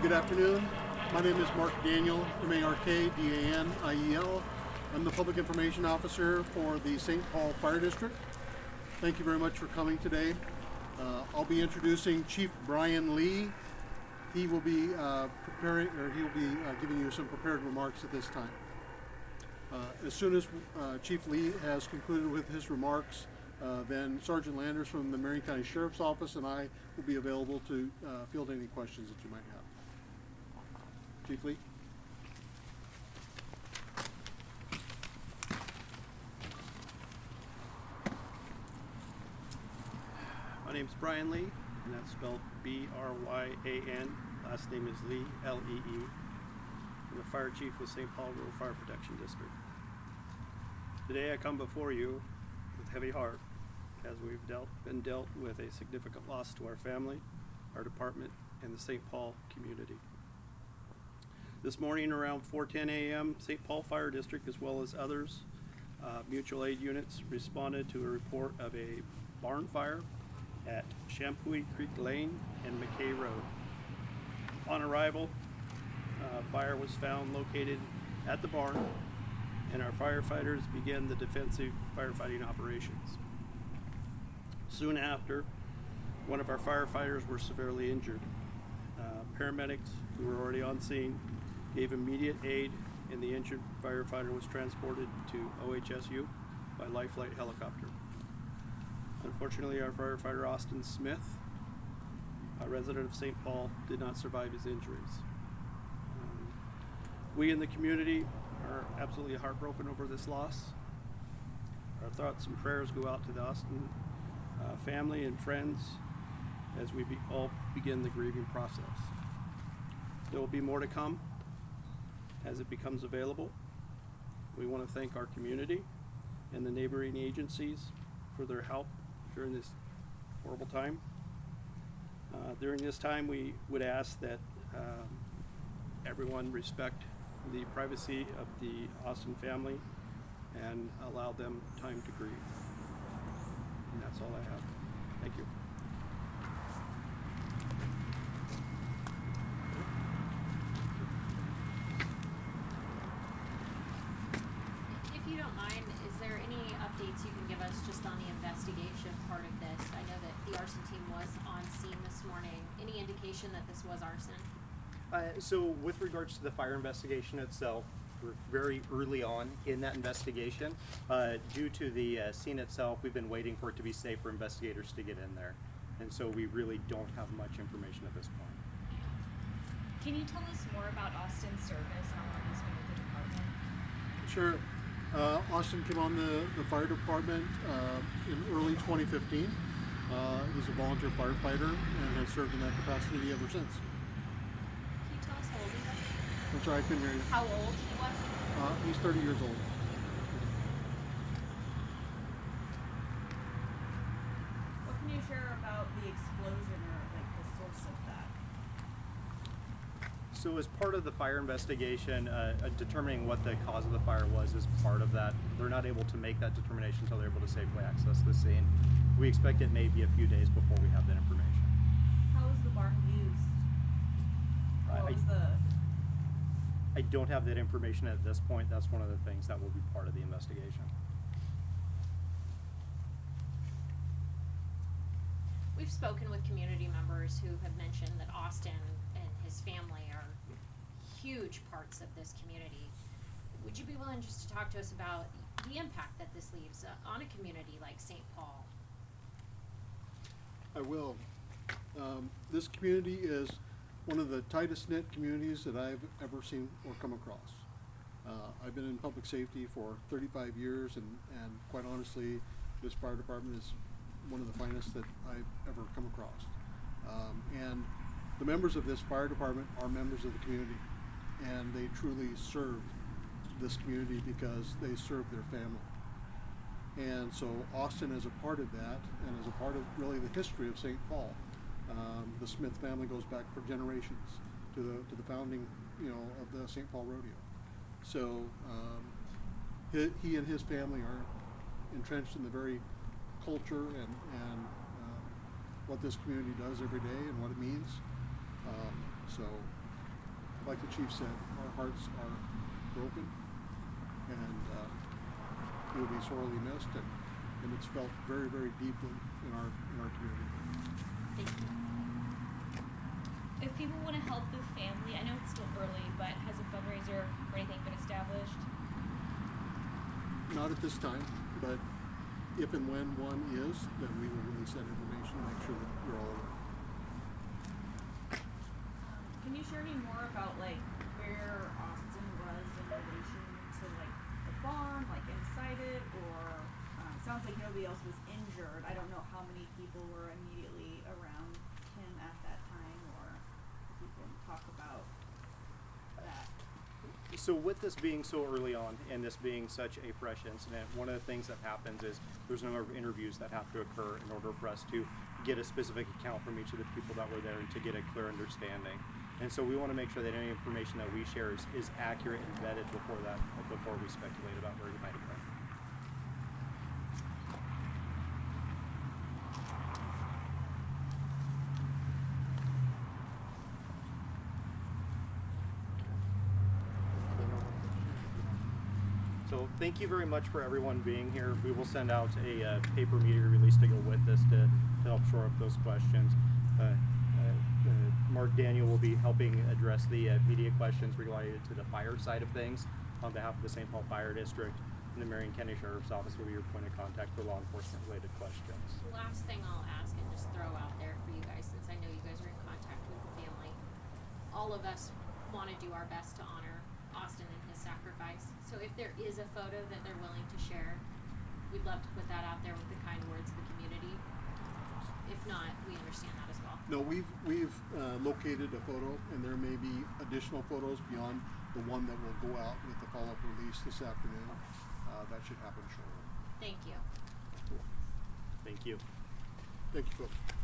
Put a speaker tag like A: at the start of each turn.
A: Good afternoon. My name is Mark Daniel, M-A-R-K-D-A-N-I-E-L. I'm the Public Information Officer for the St. Paul Fire District. Thank you very much for coming today. I'll be introducing Chief Brian Lee. He will be giving you some prepared remarks at this time. As soon as Chief Lee has concluded with his remarks, then Sergeant Landers from the Marion County Sheriff's Office and I will be available to field any questions that you might have. Chief Lee.
B: My name's Brian Lee, and that's spelled B-R-Y-A-N. Last name is Lee, L-E-E. I'm the Fire Chief with St. Paul Rural Fire Protection District. Today I come before you with heavy heart as we've been dealt with a significant loss to our family, our department, and the St. Paul community. This morning around 4:10 a.m., St. Paul Fire District, as well as others, mutual aid units responded to a report of a barn fire at Shampooey Creek Lane and McKay Road. On arrival, fire was found located at the barn, and our firefighters began the defensive firefighting operations. Soon after, one of our firefighters were severely injured. Paramedics who were already on scene gave immediate aid, and the injured firefighter was transported to OHSU by Lifeflight helicopter. Unfortunately, our firefighter Austin Smith, a resident of St. Paul, did not survive his injuries. We in the community are absolutely heartbroken over this loss. Our thoughts and prayers go out to the Austin family and friends as we all begin the grieving process. There will be more to come as it becomes available. We want to thank our community and the neighboring agencies for their help during this horrible time. During this time, we would ask that everyone respect the privacy of the Austin family and allow them time to grieve. And that's all I have. Thank you.
C: If you don't mind, is there any updates you can give us just on the investigation part of this? I know that the arson team was on scene this morning. Any indication that this was arson?
D: So with regards to the fire investigation itself, we're very early on in that investigation. Due to the scene itself, we've been waiting for it to be safe for investigators to get in there. And so we really don't have much information at this point.
E: Can you tell us more about Austin's service, how long he's been with the department?
A: Sure. Austin came on the fire department in early 2015. He's a volunteer firefighter and has served in that capacity ever since.
C: Can you tell us how old he was?
A: I'm sorry, I couldn't hear you.
C: How old he was?
A: He's 30 years old.
E: What can you share about the explosion or like the source of that?
D: So as part of the fire investigation, determining what the cause of the fire was is part of that. They're not able to make that determination until they're able to safely access the scene. We expect it may be a few days before we have that information.
E: How was the barn used? What was the...
D: I don't have that information at this point. That's one of the things that will be part of the investigation.
C: We've spoken with community members who have mentioned that Austin and his family are huge parts of this community. Would you be willing just to talk to us about the impact that this leaves on a community like St. Paul?
A: I will. This community is one of the tightest knit communities that I've ever seen or come across. I've been in public safety for 35 years and quite honestly, this fire department is one of the finest that I've ever come across. And the members of this fire department are members of the community, and they truly serve this community because they serve their family. And so Austin is a part of that, and is a part of really the history of St. Paul. The Smith family goes back for generations to the founding, of the St. Paul Rodeo. So he and his family are entrenched in the very culture and what this community does every day and what it means. So like the chief said, our hearts are broken, and he will be sorely missed, and it's felt very, very deeply in our community.
C: Thank you.
E: If people want to help the family, I know it's still early, but has a fundraiser or anything been established?
A: Not at this time, but if and when one is, then we will release that information and make sure that you're all aware.
F: Can you share any more about like where Austin was in relation to like the barn, like inside it, or sounds like nobody else was injured. I don't know how many people were immediately around him at that time, or if you can talk about that.
D: So with this being so early on and this being such a fresh incident, one of the things that happens is there's a number of interviews that have to occur in order for us to get a specific account from each of the people that were there and to get a clear understanding. And so we want to make sure that any information that we share is accurate and vetted before we speculate about where he might have been. So thank you very much for everyone being here. We will send out a paper media release to go with this to help shore up those questions. Mark Daniel will be helping address the media questions related to the fire side of things on behalf of the St. Paul Fire District, and the Marion County Sheriff's Office will be your point of contact for law enforcement related questions.
C: The last thing I'll ask and just throw out there for you guys, since I know you guys are in contact with the family, all of us want to do our best to honor Austin and his sacrifice. So if there is a photo that they're willing to share, we'd love to put that out there with the kind words of the community. If not, we understand that as well.
A: No, we've located a photo, and there may be additional photos beyond the one that will go out with the follow-up release this afternoon. That should happen shortly.
C: Thank you.
D: Thank you.
A: Thank you, folks.